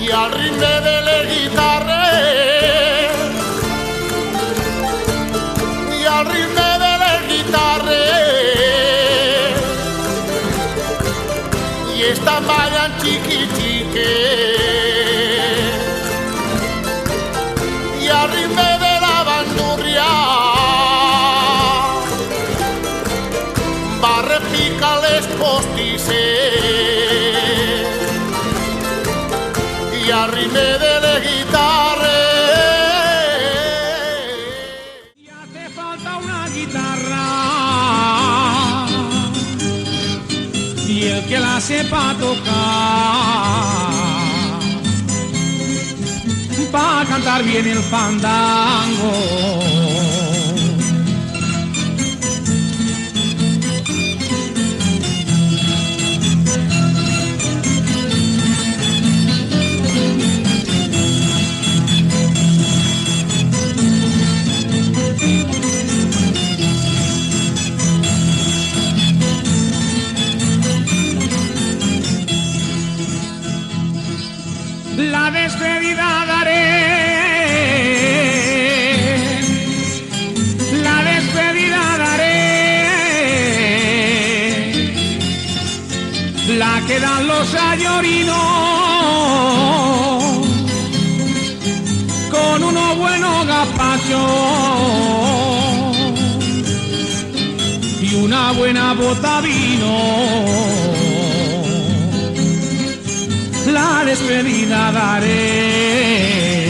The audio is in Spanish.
y al ritmo de la guitarra, y al ritmo de la guitarra, y esta vayan chiqui chique, y al ritmo de la bandurria, va a repicar les postisses, y al ritmo de la guitarra. Y hace falta una guitarra, y el que la sepa tocar, va a cantar bien el fandango. La despedida daré, la despedida daré, la que dan los ayorinos, con uno bueno gazpacho y una buena bota vino. La despedida daré.